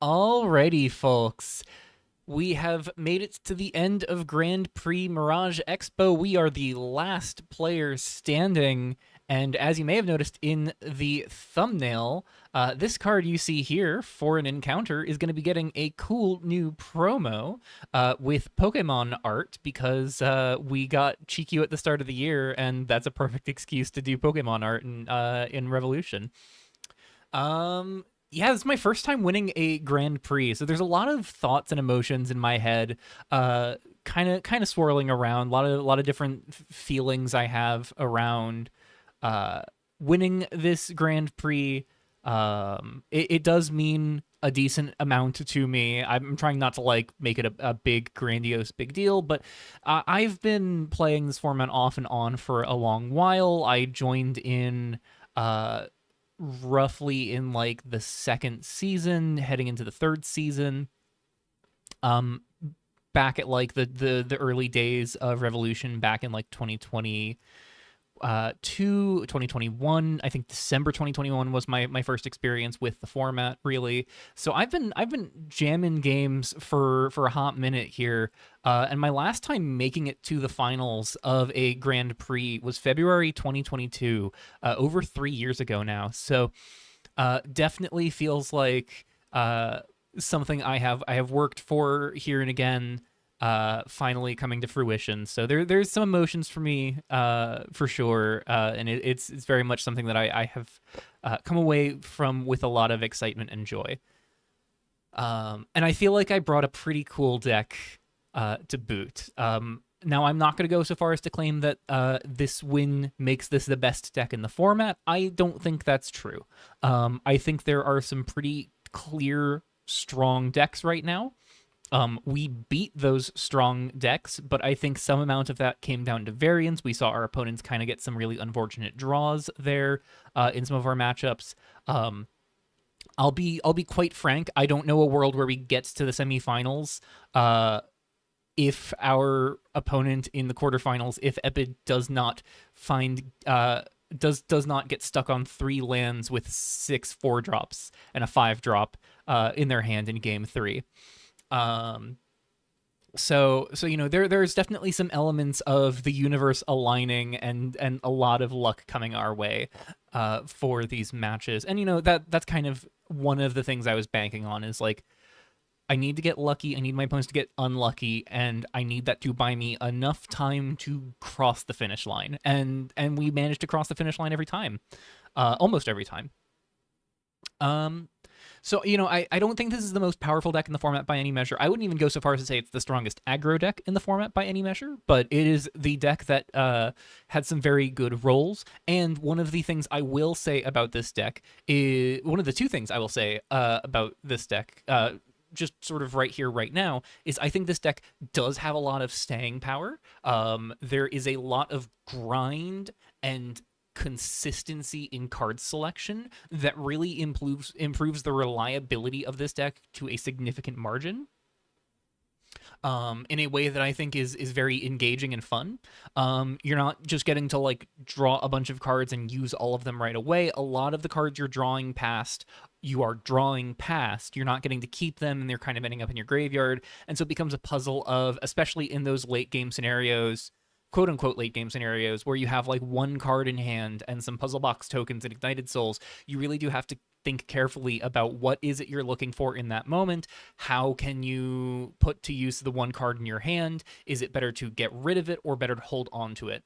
Alrighty, folks. We have made it to the end of Grand Prix Mirage Expo. We are the last players standing. And as you may have noticed in the thumbnail, this card you see here for an encounter is going to be getting a cool new promo with Pokemon art because we got cheeky at the start of the year, and that's a perfect excuse to do Pokemon art in Revolution. Yeah, this is my first time winning a Grand Prix, so there's a lot of thoughts and emotions in my head, kind of swirling around. A lot of different feelings I have around uh, winning this Grand Prix. It does mean a decent amount to me. I'm trying not to like make it a big grandiose big deal, but I've been playing this format off and on for a long while. I joined in uh roughly in like the second season, heading into the third season. Um, Back at like the early days of Revolution, back in like 2020 2021. I think December 2021 was my first experience with the format, really. So I've been jamming games for a hot minute here. And my last time making it to the finals of a Grand Prix was February 2022, over 3 years ago now. So definitely feels like something I have worked for here and again, finally coming to fruition. So there's some emotions for me, for sure, and it's very much something that I have come away from with a lot of excitement and joy. And I feel like I brought a pretty cool deck to boot. Now, I'm not going to go so far as to claim that this win makes this the best deck in the format. I don't think that's true. I think there are some pretty clear, strong decks right now. We beat those strong decks, but I think some amount of that came down to variance. We saw our opponents kind of get some really unfortunate draws there in some of our matchups. Um, I'll be quite frank. I don't know a world where we get to the semifinals if our opponent in the quarterfinals, if Epid does not find does not get stuck on 3 lands with 6 4 drops and a 5 drop in their hand in game three. Um, so there's definitely some elements of the universe aligning and a lot of luck coming our way for these matches. And that's kind of one of the things I was banking on is like I need to get lucky. I need my opponents to get unlucky, and I need that to buy me enough time to cross the finish line. And we managed to cross the finish line every time, almost every time. Um, so I don't think this is the most powerful deck in the format by any measure. I wouldn't even go so far as to say it's the strongest aggro deck in the format by any measure, but it is the deck that had some very good rolls. And one of the things I will say about this deck is one of the two things I will say about this deck. Just sort of right here, right now, is I think this deck does have a lot of staying power. There is a lot of grind and consistency in card selection that really improves the reliability of this deck to a significant margin, in a way that I think is very engaging and fun. You're not just getting to like draw a bunch of cards and use all of them right away. A lot of the cards you are drawing past. You're not getting to keep them, and they're kind of ending up in your graveyard. And so it becomes a puzzle of, especially in those late game scenarios, quote unquote late game scenarios, where you have like one card in hand and some puzzle box tokens and ignited souls. You really do have to think carefully about what is it you're looking for in that moment. How can you put to use the one card in your hand? Is it better to get rid of it or better to hold on to it?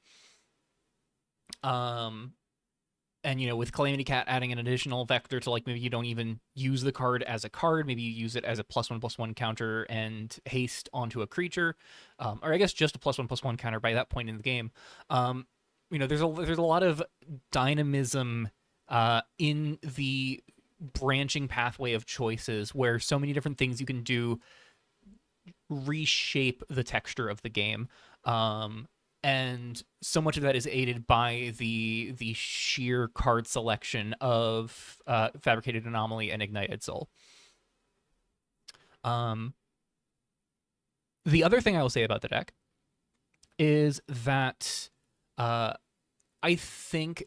um and with Calamity Cat adding an additional vector to like maybe you don't even use the card as a card, maybe you use it as a +1/+1 counter and haste onto a creature, or I guess just a +1/+1 counter by that point in the game. There's a lot of dynamism in the branching pathway of choices where so many different things you can do reshape the texture of the game. And so much of that is aided by the sheer card selection of Fabricated Anomaly and Ignited Soul. Um, the other thing I will say about the deck is that uh, I think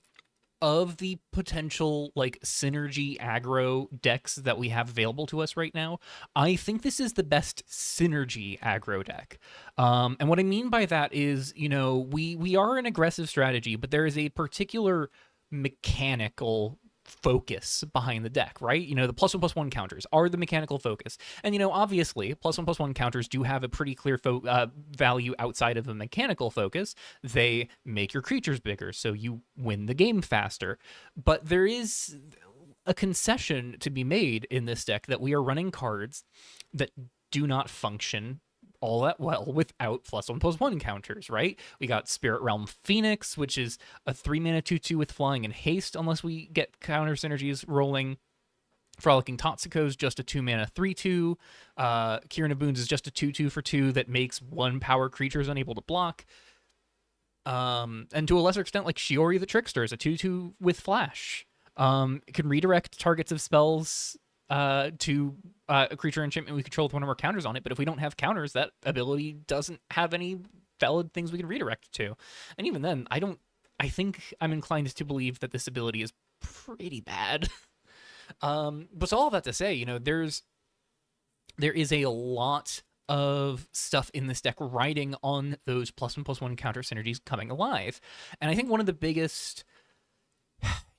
of the potential like synergy aggro decks that we have available to us right now, I think this is the best synergy aggro deck. And what I mean by that is, we are an aggressive strategy, but there is a particular mechanical focus behind the deck, right? The +1/+1 counters are the mechanical focus. And, obviously, +1/+1 counters do have a pretty clear value outside of the mechanical focus. They make your creatures bigger, so you win the game faster. But there is a concession to be made in this deck that we are running cards that do not function all that well without +1/+1 counters, right? We got Spirit Realm Phoenix, which is a 3-mana 2/2 with flying and haste unless we get counter synergies rolling. Frolicking Tatsuko's just a 2-mana 3/2. Kieran Boons is just a 2/2 for 2 that makes 1 power creatures unable to block. And to a lesser extent, like Shiori the Trickster is a 2/2 with flash. It can redirect targets of spells to a creature enchantment we control with one of our counters on it, but if we don't have counters, that ability doesn't have any valid things we can redirect to. And even then, I think I'm inclined to believe that this ability is pretty bad. But all of that to say, there is a lot of stuff in this deck riding on those +1/+1 counter synergies coming alive. And I think one of the biggest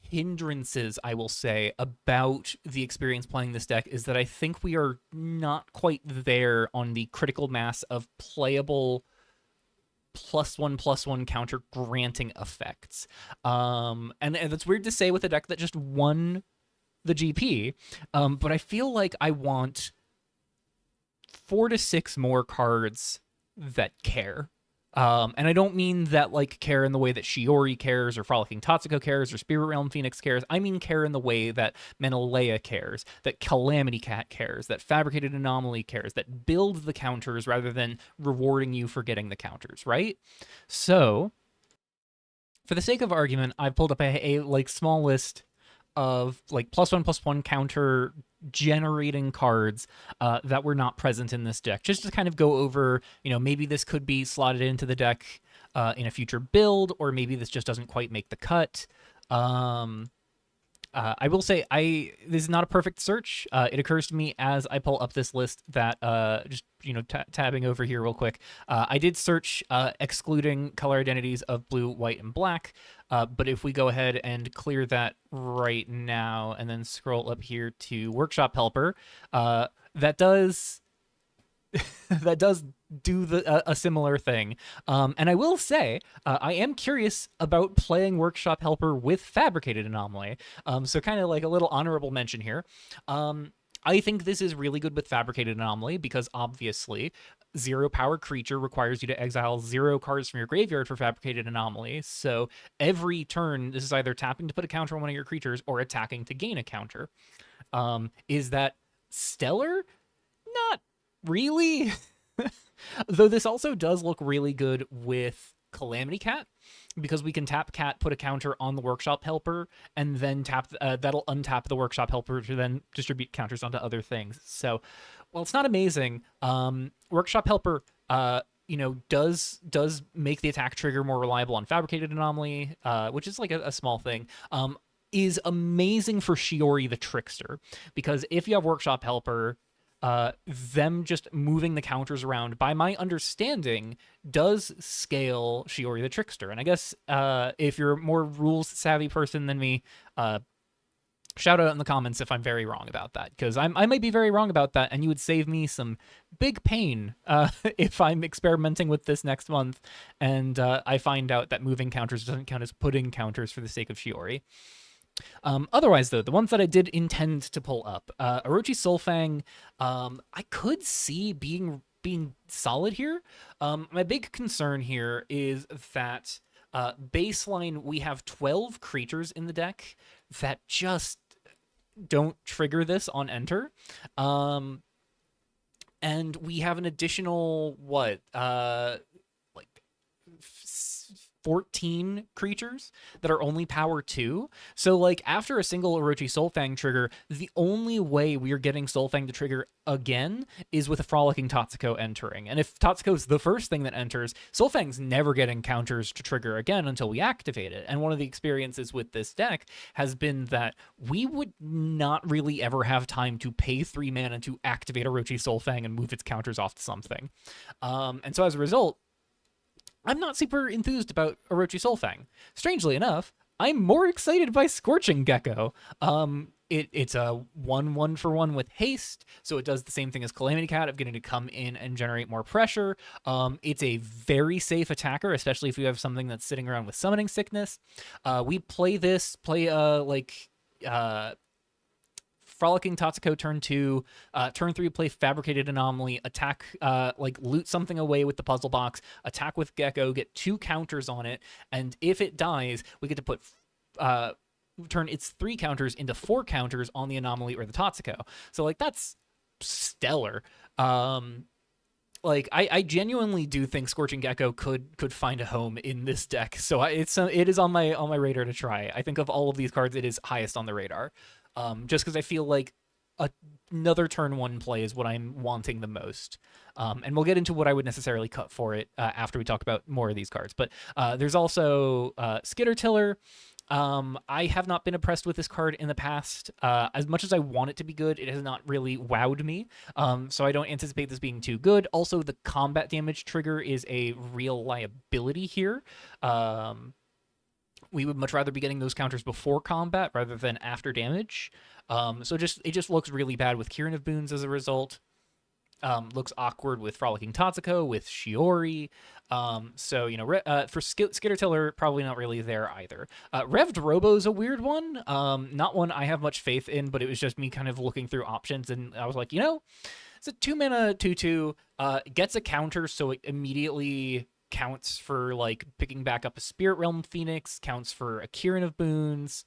hindrances, I will say, about the experience playing this deck is that I think we are not quite there on the critical mass of playable +1/+1 counter granting effects. And that's weird to say with a deck that just won the GP, but I feel like I want 4 to 6 more cards that care. And I don't mean that like care in the way that Shiori cares or Frolicking Tatsuko cares or Spirit Realm Phoenix cares. I mean care in the way that Menelaya cares, that Calamity Cat cares, that Fabricated Anomaly cares, that build the counters rather than rewarding you for getting the counters, right? So, for the sake of argument, I've pulled up a like small list of like +1/+1 counter generating cards that were not present in this deck, just to kind of go over, maybe this could be slotted into the deck in a future build, or maybe this just doesn't quite make the cut. I will say this is not a perfect search. It occurs to me as I pull up this list that just tabbing over here real quick. I did search excluding color identities of blue, white, and black. But if we go ahead and clear that right now and then scroll up here to Workshop Helper, that does that does do a similar thing. And I will say, I am curious about playing Workshop Helper with Fabricated Anomaly. So kind of like a little honorable mention here. I think this is really good with Fabricated Anomaly because obviously 0 power creature requires you to exile 0 cards from your graveyard for Fabricated Anomaly. So every turn, this is either tapping to put a counter on one of your creatures or attacking to gain a counter. Is that stellar? Not really. Though this also does look really good with Calamity Cat, because we can tap Cat, put a counter on the Workshop Helper, and then that'll untap the Workshop Helper to then distribute counters onto other things. So, well, it's not amazing. Workshop Helper, does make the attack trigger more reliable on Fabricated Anomaly, which is like a small thing. Is amazing for Shiori the Trickster, because if you have Workshop Helper, them just moving the counters around, by my understanding, does scale Shiori the Trickster. And I guess if you're a more rules savvy person than me, shout out in the comments if I'm very wrong about that, because I might be very wrong about that, and you would save me some big pain if I'm experimenting with this next month and I find out that moving counters doesn't count as putting counters for the sake of Shiori. Otherwise, though, the ones that I did intend to pull up, Orochi Soulfang, I could see being solid here. My big concern here is that baseline, we have 12 creatures in the deck that just don't trigger this on enter. And we have an additional, 14 creatures that are only power 2. So, like, after a single Orochi Soulfang trigger, the only way we are getting Soulfang to trigger again is with a Frolicking Tatsuko entering. And if Tatsuko's the first thing that enters, Soulfang's never getting counters to trigger again until we activate it. And one of the experiences with this deck has been that we would not really ever have time to pay 3 mana to activate Orochi Soulfang and move its counters off to something. And so as a result, I'm not super enthused about Orochi Soulfang. Strangely enough, I'm more excited by Scorching Gecko. It's a 1/1 for 1 with haste, so it does the same thing as Calamity Cat of getting to come in and generate more pressure. It's a very safe attacker, especially if you have something that's sitting around with Summoning Sickness. We play Frolicking Tatsuko turn 2, turn 3 play Fabricated Anomaly, attack, loot something away with the puzzle box, attack with Gecko, get 2 counters on it, and if it dies, we get to put turn its 3 counters into 4 counters on the Anomaly or the Tatsuko. So, like, that's stellar. I genuinely do think Scorching Gecko could find a home in this deck. So it is on my radar to try. I think of all of these cards, it is highest on the radar. Just because I feel like another turn 1 play is what I'm wanting the most. And we'll get into what I would necessarily cut for it after we talk about more of these cards. But there's also Skittertiller. I have not been impressed with this card in the past. As much as I want it to be good, it has not really wowed me. So I don't anticipate this being too good. Also, the combat damage trigger is a real liability here. We would much rather be getting those counters before combat rather than after damage. So it just looks really bad with Kieran of Boons as a result. Looks awkward with Frolicking Tatsuko, with Shiori. So, for Skittertiller, probably not really there either. Rev'd Robo is a weird one. Not one I have much faith in, but it was just me kind of looking through options, and I was like, it's a 2-mana 2/2, gets a counter, so it immediately counts for, like, picking back up a Spirit Realm Phoenix, counts for a Kieran of Boons.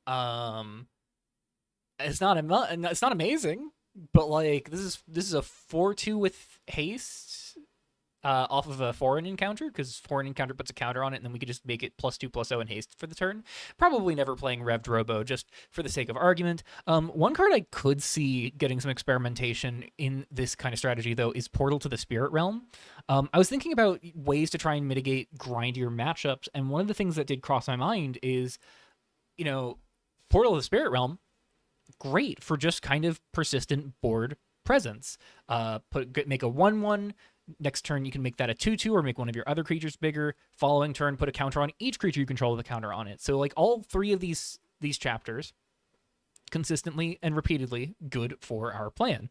It's not amazing, but, like, this is a 4/2 with haste off of a foreign encounter, because foreign encounter puts a counter on it, and then we could just make it +2/+0 and haste for the turn. Probably never playing Rev'd Robo, just for the sake of argument. One card I could see getting some experimentation in this kind of strategy, though, is Portal to the Spirit Realm. I was thinking about ways to try and mitigate grindier matchups, and one of the things that did cross my mind is, Portal to the Spirit Realm, great for just kind of persistent board presence. Make a 1/1. Next turn, you can make that a 2/2 or make one of your other creatures bigger. Following turn, put a counter on each creature you control with a counter on it. So, like, all 3 of these chapters, consistently and repeatedly, good for our plan.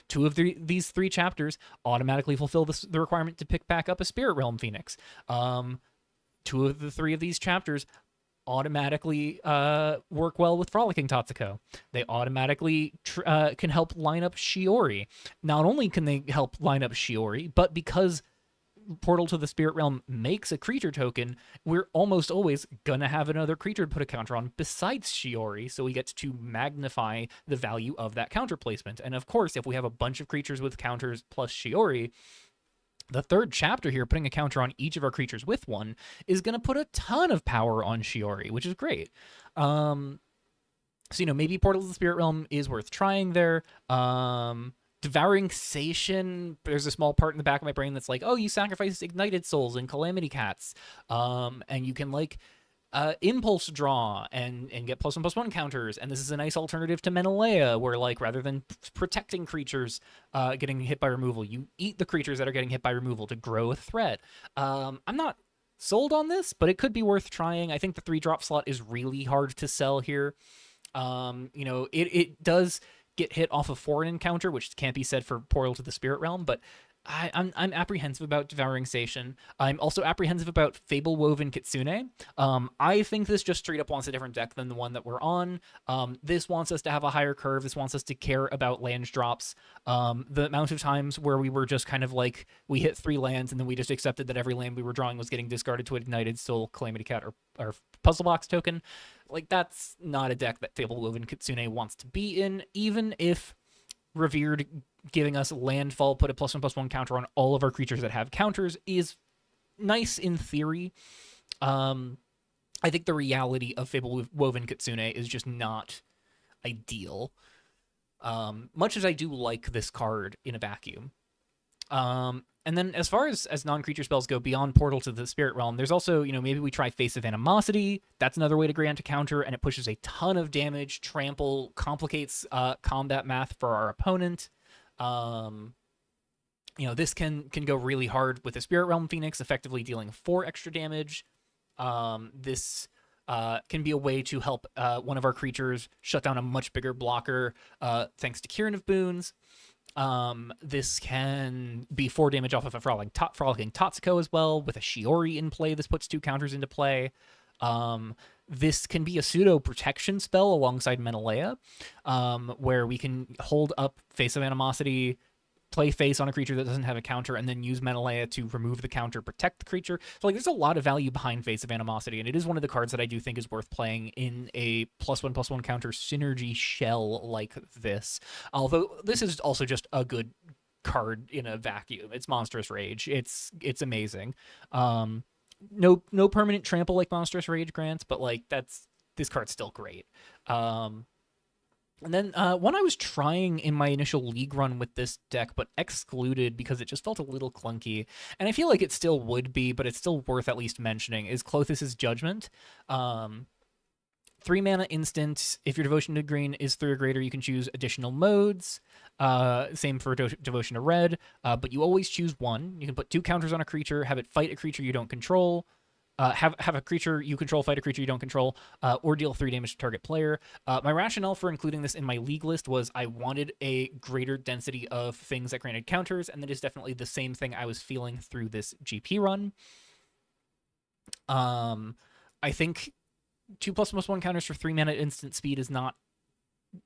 2 of these 3 chapters automatically fulfill the requirement to pick back up a Spirit Realm Phoenix. 2 of the 3 of these chapters automatically work well with Frolicking Tatsuko. They automatically can help line up Shiori. Not only can they help line up Shiori, but because Portal to the Spirit Realm makes a creature token, we're almost always gonna have another creature to put a counter on besides Shiori, so we get to magnify the value of that counter placement. And of course, if we have a bunch of creatures with counters plus Shiori, the 3rd chapter here, putting a counter on each of our creatures with one, is going to put a ton of power on Shiori, which is great. So, maybe Portal to the Spirit Realm is worth trying there. Devouring Sation, there's a small part in the back of my brain that's like, oh, you sacrifice Ignited Souls and Calamity Cats, and you can, like, impulse draw and get +1/+1 counters, and this is a nice alternative to Menelea, where, like, rather than protecting creatures getting hit by removal, you eat the creatures that are getting hit by removal to grow a threat. I'm not sold on this, but it could be worth trying. I think the 3-drop slot is really hard to sell here. It does get hit off a foreign encounter, which can't be said for Portal to the Spirit Realm, but I'm apprehensive about Devouring Station. I'm also apprehensive about Fable Woven Kitsune. I think this just straight up wants a different deck than the one that we're on. This wants us to have a higher curve. This wants us to care about land drops. The amount of times where we were just kind of like, we hit 3 lands and then we just accepted that every land we were drawing was getting discarded to an Ignited Soul, Calamity Cat, or Puzzle Box token. Like, that's not a deck that Fable Woven Kitsune wants to be in, even if Revered giving us landfall, put a +1/+1 counter on all of our creatures that have counters, is nice in theory. Um, I think the reality of Fable Woven Kitsune is just not ideal. Much as I do like this card in a vacuum. And then as far as non-creature spells go beyond Portal to the Spirit Realm, there's also, maybe we try Face of Animosity. That's another way to grant a counter, and it pushes a ton of damage. Trample complicates combat math for our opponent. Um, this can go really hard with the Spirit Realm Phoenix, effectively dealing 4 extra damage. This can be a way to help one of our creatures shut down a much bigger blocker, thanks to Kieran of Boons. This can be 4 damage off of a Frolicking Tatsuko as well. With a Shiori in play, this puts 2 counters into play. This can be a pseudo protection spell alongside Menelea, where we can hold up Face of Animosity, play face on a creature that doesn't have a counter, and then use Menelea to remove the counter, protect the creature. So there's a lot of value behind Face of Animosity, and it is one of the cards that I do think is worth playing in a +1/+1 counter synergy shell like this. Although this is also just a good card in a vacuum. It's Monstrous Rage. It's amazing. No permanent trample like Monstrous Rage grants, but this card's still great. And then one I was trying in my initial league run with this deck, but excluded because it just felt a little clunky, and I feel like it still would be, but it's still worth at least mentioning, is Klothys' Judgment. 3 mana instant. If your Devotion to Green is 3 or greater, you can choose additional modes. Same for Devotion to Red, but you always choose 1. You can put 2 counters on a creature, have it fight a creature you don't control. Have a creature you control fight a creature you don't control, or deal 3 damage to target player. My rationale for including this in my league list was I wanted a greater density of things that granted counters, and that is definitely the same thing I was feeling through this GP run. I think 2++1 counters for 3 mana instant speed is not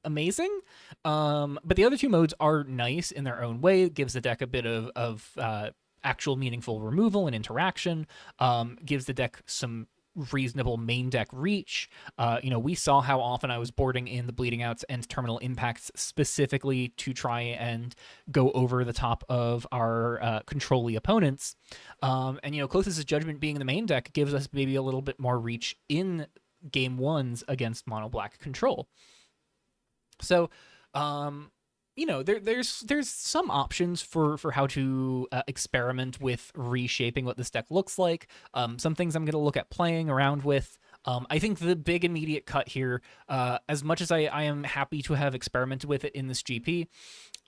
amazing, but the other 2 modes are nice in their own way. It gives the deck a bit of actual meaningful removal and interaction, gives the deck some reasonable main deck reach. We saw how often I was boarding in the Bleeding Outs and Terminal Impacts specifically to try and go over the top of our control-y opponents. And Klothys' Judgment being the main deck gives us maybe a little bit more reach in game 1s against mono black control. So there's some options for how to experiment with reshaping what this deck looks like. Some things I'm going to look at playing around with. I think the big immediate cut here, as much as I am happy to have experimented with it in this GP,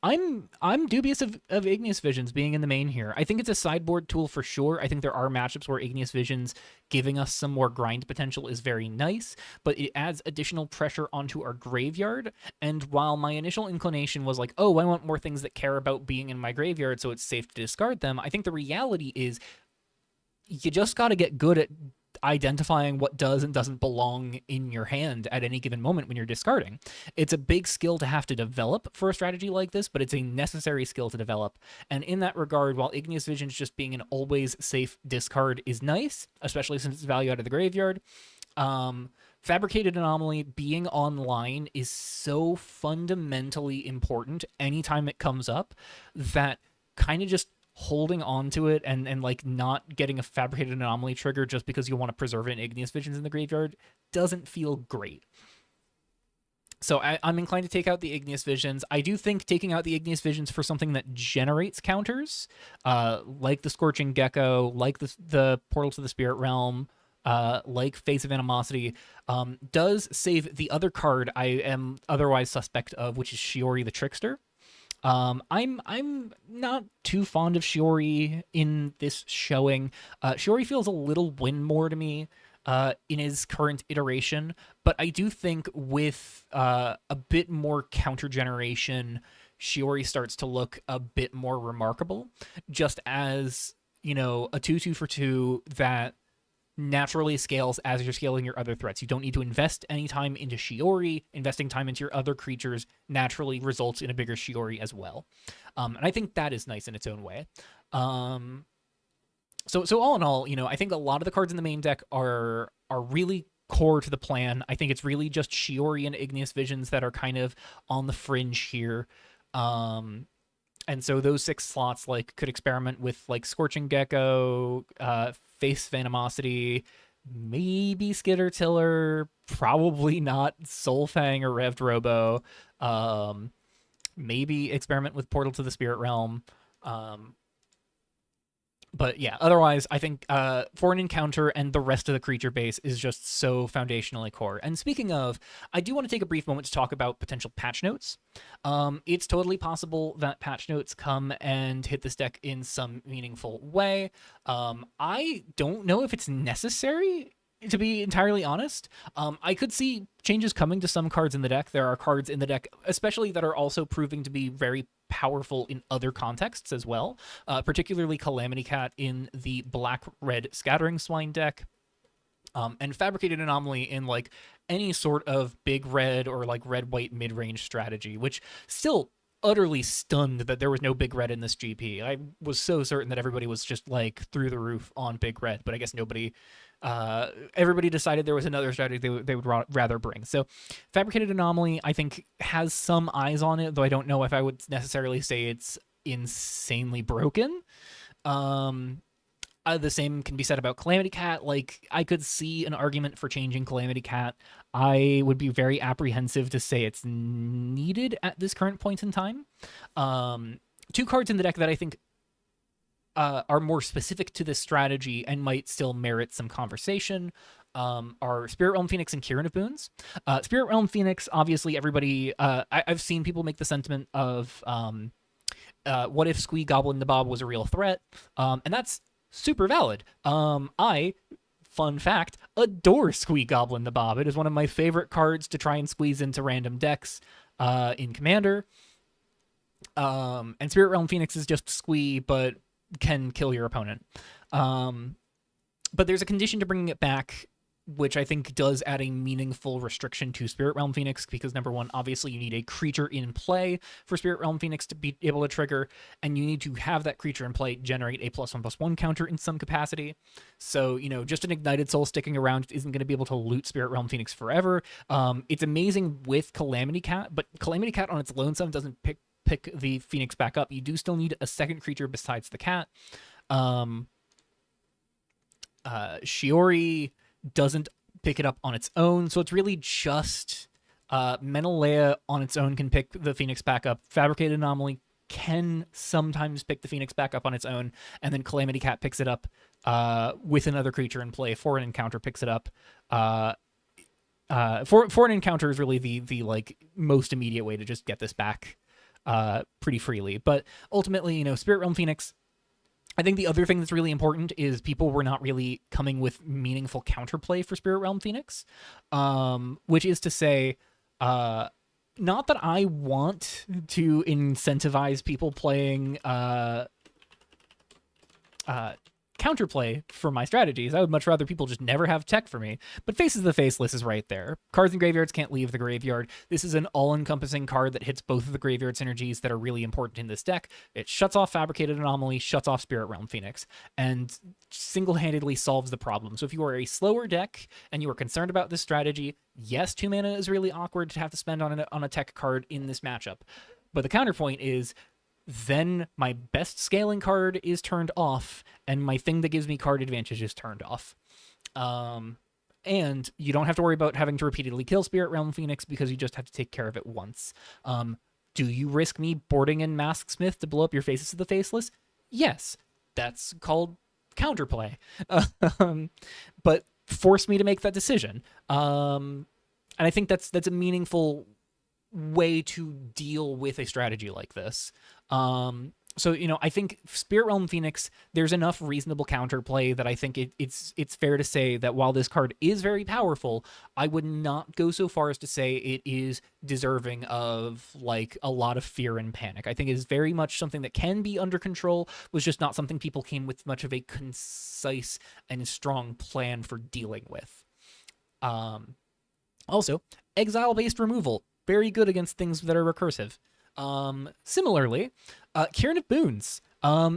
I'm dubious of Igneous Visions being in the main here. I think it's a sideboard tool for sure. I think there are matchups where Igneous Visions giving us some more grind potential is very nice, but it adds additional pressure onto our graveyard. And while my initial inclination was like, oh, I want more things that care about being in my graveyard so it's safe to discard them, I think the reality is you just got to get good at identifying what does and doesn't belong in your hand at any given moment when you're discarding. It's a big skill to have to develop for a strategy like this, but it's a necessary skill to develop. And in that regard, while Igneous Visions just being an always safe discard is nice, especially since it's value out of the graveyard, Fabricated Anomaly being online is so fundamentally important anytime it comes up that kind of just holding on to it and not getting a Fabricated Anomaly trigger just because you want to preserve it in Igneous Visions in the graveyard doesn't feel great. So I'm inclined to take out the Igneous Visions. I do think taking out the Igneous Visions for something that generates counters, like the Scorching Gecko, like the Portal to the Spirit Realm, like Face of Animosity, does save the other card I am otherwise suspect of, which is Shiori the Trickster. I'm not too fond of Shiori in this showing. Shiori feels a little Winmore to me in his current iteration, but I do think with a bit more counter generation, Shiori starts to look a bit more remarkable, just as, a 2/2 for 2 that naturally scales as you're scaling your other threats. You don't need to invest any time into Shiori. Investing time into your other creatures naturally results in a bigger Shiori as well. And I think that is nice in its own way. So all in all, I think a lot of the cards in the main deck are really core to the plan. I think it's really just Shiori and Igneous Visions that are kind of on the fringe here. And so those 6 slots like could experiment with like Scorching Gecko, Face Venomosity, maybe Skitter Tiller, probably not Soulfang or Revved Robo. Maybe experiment with Portal to the Spirit Realm. But yeah, otherwise, I think for an encounter and the rest of the creature base is just so foundationally core. And speaking of, I do want to take a brief moment to talk about potential patch notes. It's totally possible that patch notes come and hit this deck in some meaningful way. I don't know if it's necessary, to be entirely honest. I could see changes coming to some cards in the deck. There are cards in the deck, especially that are also proving to be very powerful in other contexts as well, particularly Calamity Cat in the black-red Scattering Swine deck, and Fabricated Anomaly in like any sort of big red or like red-white mid-range strategy, which still utterly stunned that there was no big red in this GP. I was so certain that everybody was just like through the roof on big red, but I guess everybody decided there was another strategy they would rather bring. So Fabricated Anomaly, I think, has some eyes on it, though I don't know if I would necessarily say it's insanely broken. The same can be said about Calamity Cat. Like, I could see an argument for changing Calamity Cat. I would be very apprehensive to say it's needed at this current point in time. 2 cards in the deck that I think are more specific to this strategy and might still merit some conversation are Spirit Realm Phoenix and Kieran of Boons. Spirit Realm Phoenix, obviously, everybody... I've seen people make the sentiment of what if Squee Goblin the Bob was a real threat? And that's super valid. Fun fact, adore Squee Goblin the Bob. It is one of my favorite cards to try and squeeze into random decks in Commander. And Spirit Realm Phoenix is just Squee, but can kill your opponent. But there's a condition to bringing it back, which I think does add a meaningful restriction to Spirit Realm Phoenix, because number one, obviously you need a creature in play for Spirit Realm Phoenix to be able to trigger, and you need to have that creature in play generate a +1/+1 counter in some capacity. So, just an Ignited Soul sticking around isn't going to be able to loot Spirit Realm Phoenix forever. It's amazing with Calamity Cat, but Calamity Cat on its lonesome doesn't pick the Phoenix back up. You do still need a second creature besides the cat. Shiori doesn't pick it up on its own, so it's really just Menelea on its own can pick the Phoenix back up. Fabricated Anomaly can sometimes pick the Phoenix back up on its own, and then Calamity Cat picks it up with another creature in play. For an encounter, picks it up. For an encounter is really the like most immediate way to just get this back pretty freely. But ultimately, Spirit Realm Phoenix, I think the other thing that's really important is people were not really coming with meaningful counterplay for Spirit Realm Phoenix, which is to say, not that I want to incentivize people playing counterplay for my strategies. I would much rather people just never have tech for me. But Faces of the Faceless is right there. Cards in graveyards can't leave the graveyard. This is an all-encompassing card that hits both of the graveyard synergies that are really important in this deck. It shuts off Fabricated Anomaly, shuts off Spirit Realm Phoenix, and single-handedly solves the problem. So if you are a slower deck and you are concerned about this strategy, yes, 2 mana is really awkward to have to spend on a tech card in this matchup. But the counterpoint is, then my best scaling card is turned off, and my thing that gives me card advantage is turned off. And you don't have to worry about having to repeatedly kill Spirit Realm Phoenix because you just have to take care of it once. Do you risk me boarding in Masksmith to blow up your Faces of the Faceless? Yes. That's called counterplay. But force me to make that decision. And I think that's a meaningful way to deal with a strategy like this. So, I think Spirit Realm Phoenix, there's enough reasonable counterplay that I think it's fair to say that while this card is very powerful, I would not go so far as to say it is deserving of like a lot of fear and panic. I think it is very much something that can be under control, was just not something people came with much of a concise and strong plan for dealing with. Also, exile-based removal, very good against things that are recursive. Similarly, Kieran of Boons.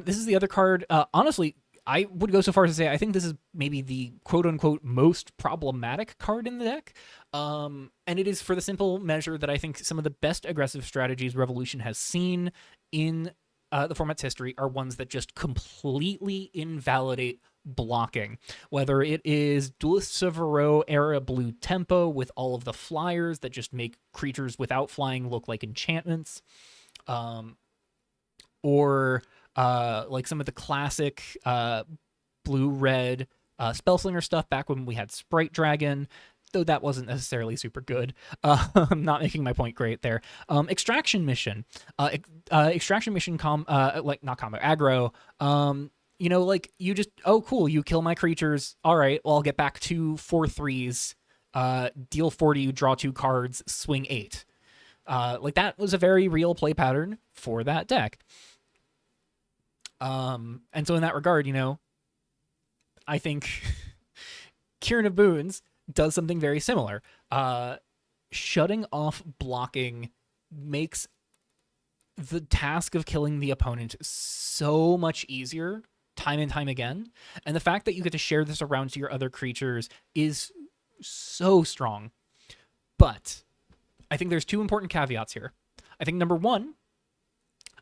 This is the other card. Honestly, I would go so far as to say I think this is maybe the quote-unquote most problematic card in the deck. And it is for the simple measure that I think some of the best aggressive strategies Revolution has seen in the format's history are ones that just completely invalidate blocking. Whether it is Duelist Severo era blue tempo with all of the flyers that just make creatures without flying look like enchantments, or like some of the classic blue-red Spellslinger stuff back when we had Sprite Dragon, though that wasn't necessarily super good. I'm not making my point great there. Extraction Mission. Extraction Mission, like, not combo, aggro. You know, like, you just, oh, cool, you kill my creatures. All right, well, I'll get back 2 4/3s, deal 40, draw 2 cards, swing 8. Like, that was a very real play pattern for that deck. And so in that regard, you know, I think Kieran of Boons does something very similar. Shutting off blocking makes the task of killing the opponent so much easier time and time again. And the fact that you get to share this around to your other creatures is so strong. But I think there's 2 important caveats here. I think number 1,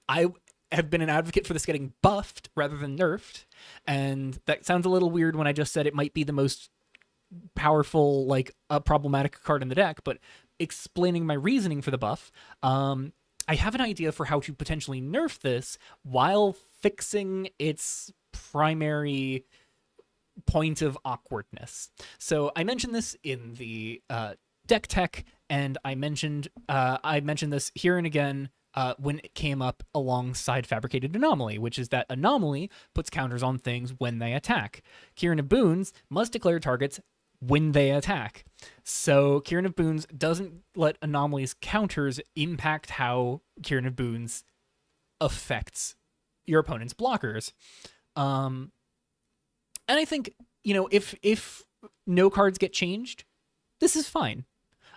I have been an advocate for this getting buffed rather than nerfed. And that sounds a little weird when I just said it might be the most powerful, like, a problematic card in the deck, but explaining my reasoning for the buff, I have an idea for how to potentially nerf this while fixing its primary point of awkwardness. So I mentioned this in the deck tech, and I mentioned this here and again when it came up alongside Fabricated Anomaly, which is that Anomaly puts counters on things when they attack. Kieran of Boons must declare targets when they attack. So Kieran of Boons doesn't let Anomaly's counters impact how Kieran of Boons affects your opponent's blockers. And I think, you know, if no cards get changed, this is fine.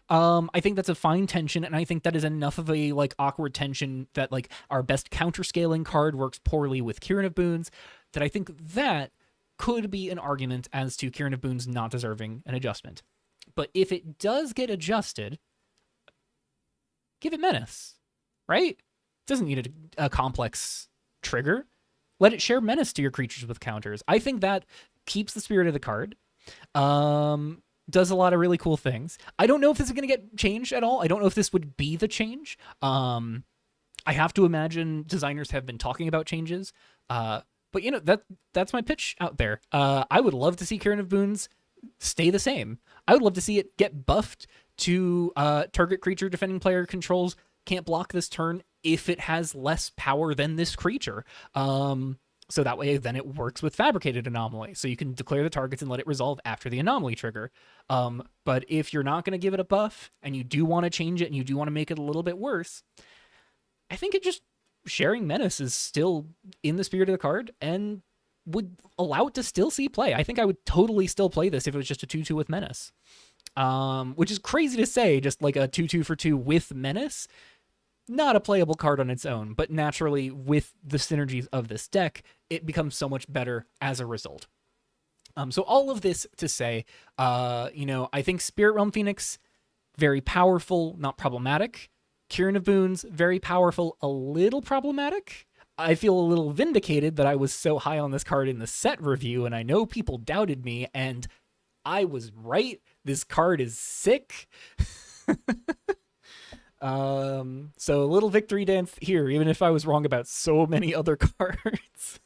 I think that's a fine tension, and I think that is enough of a, like, awkward tension that, like, our best counter-scaling card works poorly with Kieran of Boons, that I think that could be an argument as to Kieran of Boons not deserving an adjustment. But if it does get adjusted, give it Menace, right? It doesn't need a complex trigger. Let it share Menace to your creatures with counters. I think that keeps the spirit of the card. Does a lot of really cool things. I don't know if this is going to get changed at all. I don't know if this would be the change. I have to imagine designers have been talking about changes. But, you know, that's my pitch out there. I would love to see Kieran of Boons stay the same. I would love to see it get buffed to target creature defending player controls can't block this turn if it has less power than this creature. So that way, then it works with Fabricated Anomaly. So you can declare the targets and let it resolve after the anomaly trigger. But if you're not going to give it a buff, and you do want to change it, and you do want to make it a little bit worse, I think it just sharing Menace is still in the spirit of the card and would allow it to still see play. I think I would totally still play this if it was just a 2/2 with Menace. Which is crazy to say, just like a 2/2 for 2 with Menace. Not a playable card on its own, but naturally, with the synergies of this deck, it becomes so much better as a result. So all of this to say, you know, I think Spirit Realm Phoenix, very powerful, not problematic. Kieran of Boons, very powerful, a little problematic. I feel a little vindicated that I was so high on this card in the set review, and I know people doubted me, and I was right. This card is sick. So a little victory dance here, even if I was wrong about so many other cards.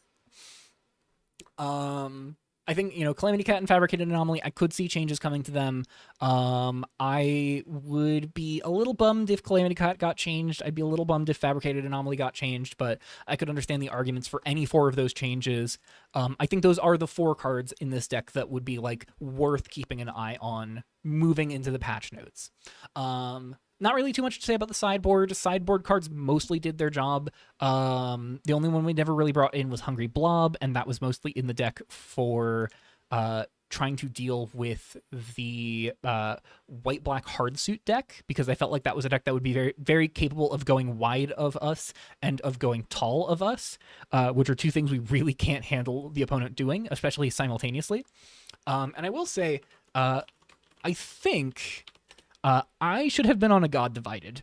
I think, you know, Calamity Cat and Fabricated Anomaly, I could see changes coming to them. I would be a little bummed if Calamity Cat got changed. I'd be a little bummed if Fabricated Anomaly got changed, but I could understand the arguments for any 4 of those changes. I think those are the 4 cards in this deck that would be, like, worth keeping an eye on moving into the patch notes. Not really too much to say about the sideboard. Sideboard cards mostly did their job. The only one we never really brought in was Hungry Blob, and that was mostly in the deck for trying to deal with the white-black hardsuit deck, because I felt like that was a deck that would be very, very capable of going wide of us and of going tall of us, which are 2 things we really can't handle the opponent doing, especially simultaneously. And I will say, I think I should have been on a God Divided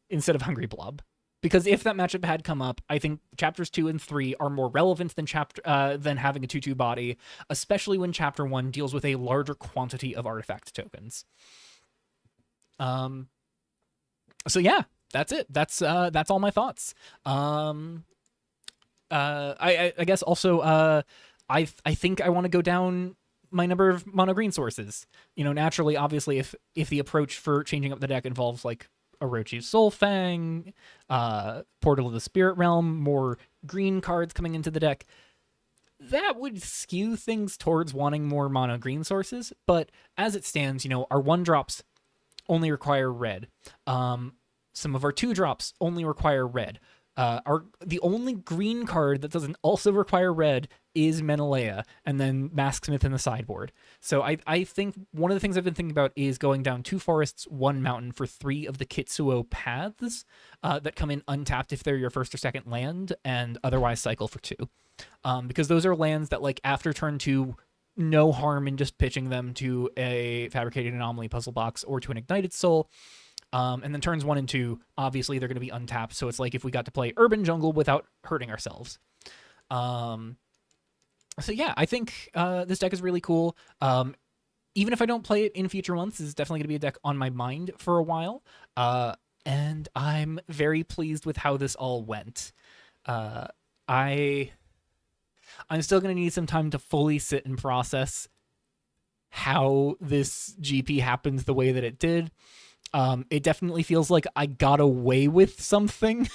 instead of Hungry Blob. Because if that matchup had come up, I think chapters 2 and 3 are more relevant than having a 2/2 body, especially when chapter 1 deals with a larger quantity of artifact tokens. So yeah, that's it. That's all my thoughts. I guess also I think I want to go down my number of mono green sources. Naturally, obviously, if the approach for changing up the deck involves like Orochi's Soulfang, Portal of the Spirit Realm, more green cards coming into the deck, that would skew things towards wanting more mono green sources. But as it stands, our 1-drops only require red. Some of our 2-drops only require red. The only green card that doesn't also require red is Menelea, and then Masksmith in the sideboard. So I think one of the things I've been thinking about is going down 2 forests, 1 mountain for 3 of the Kitsuo paths that come in untapped if they're your first or second land, and otherwise cycle for 2. Because those are lands that, like, after turn 2, no harm in just pitching them to a Fabricated Anomaly puzzle box or to an Ignited Soul. And then turns 1 and 2, obviously they're going to be untapped. So it's like if we got to play Urban Jungle without hurting ourselves. So yeah, I think this deck is really cool. Even if I don't play it in future months, this is definitely going to be a deck on my mind for a while. And I'm very pleased with how this all went. I'm still going to need some time to fully sit and process how this GP happened the way that it did. It definitely feels like I got away with something.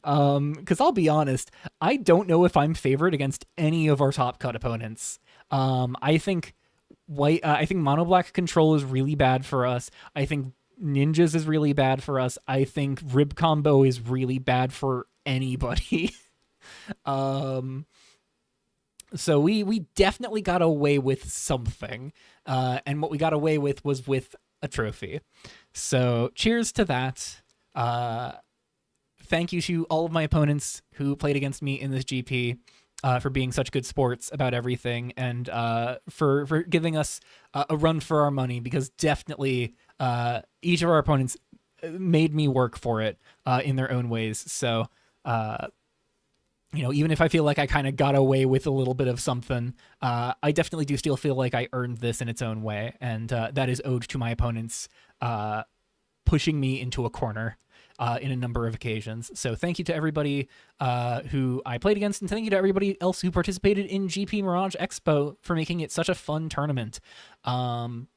Because I'll be honest, I don't know if I'm favored against any of our top cut opponents. I think mono black control is really bad for us. I think ninjas is really bad for us. I think rib combo is really bad for anybody. So we definitely got away with something. And what we got away with was with a trophy. So cheers to that. Thank you to all of my opponents who played against me in this GP for being such good sports about everything, and for giving us a run for our money, because definitely each of our opponents made me work for it in their own ways. So even if I feel like I kind of got away with a little bit of something, I definitely do still feel like I earned this in its own way. And that is owed to my opponents pushing me into a corner in a number of occasions. So thank you to everybody who I played against, and thank you to everybody else who participated in GP Mirage Expo for making it such a fun tournament. And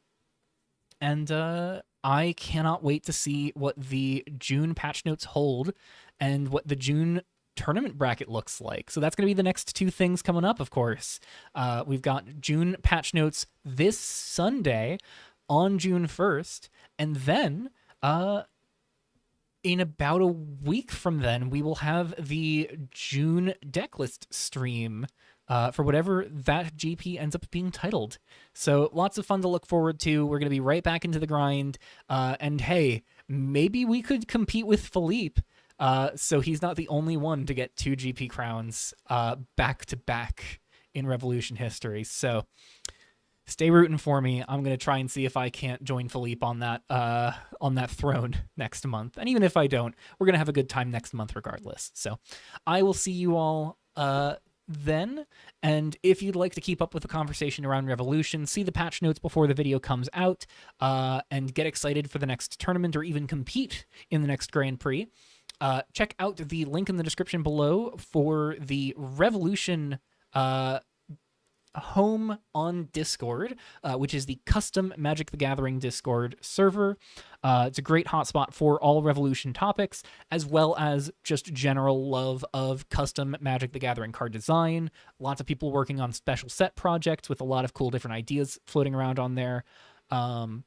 I cannot wait to see what the June patch notes hold and what the June tournament bracket looks like. So that's going to be the next 2 things coming up, of course. We've got June patch notes this Sunday on June 1st, and then in about a week from then, we will have the June decklist stream for whatever that GP ends up being titled. So lots of fun to look forward to. We're going to be right back into the grind. And hey, maybe we could compete with Philippe. So he's not the only one to get 2 GP crowns back to back in Revolution history. So stay rooting for me. I'm going to try and see if I can't join Philippe on that throne next month. And even if I don't, we're going to have a good time next month regardless. So I will see you all then. And if you'd like to keep up with the conversation around Revolution, see the patch notes before the video comes out, and get excited for the next tournament or even compete in the next Grand Prix, check out the link in the description below for the Revolution home on Discord, which is the custom Magic the Gathering Discord server. It's a great hotspot for all Revolution topics, as well as just general love of custom Magic the Gathering card design. Lots of people working on special set projects with a lot of cool different ideas floating around on there. And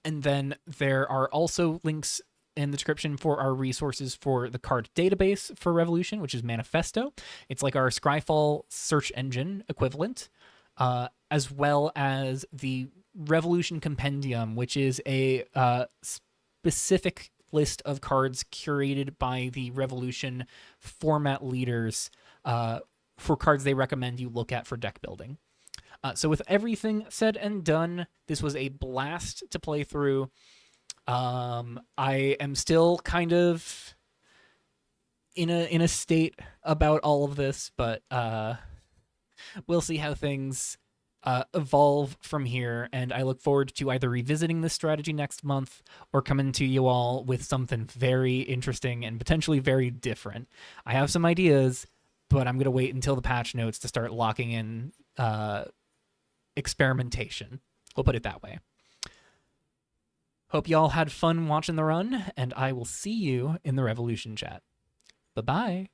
then there are also links in the description for our resources for the card database for Revolution, which is Manifesto. It's like our Scryfall search engine equivalent, as well as the Revolution Compendium, which is a specific list of cards curated by the Revolution format leaders for cards they recommend you look at for deck building. So with everything said and done, this was a blast to play through. I am still kind of in a state about all of this, but we'll see how things evolve from here. And I look forward to either revisiting this strategy next month or coming to you all with something very interesting and potentially very different. I have some ideas, but I'm going to wait until the patch notes to start locking in experimentation. We'll put it that way. Hope y'all had fun watching the run, and I will see you in the Revolution chat. Bye-bye.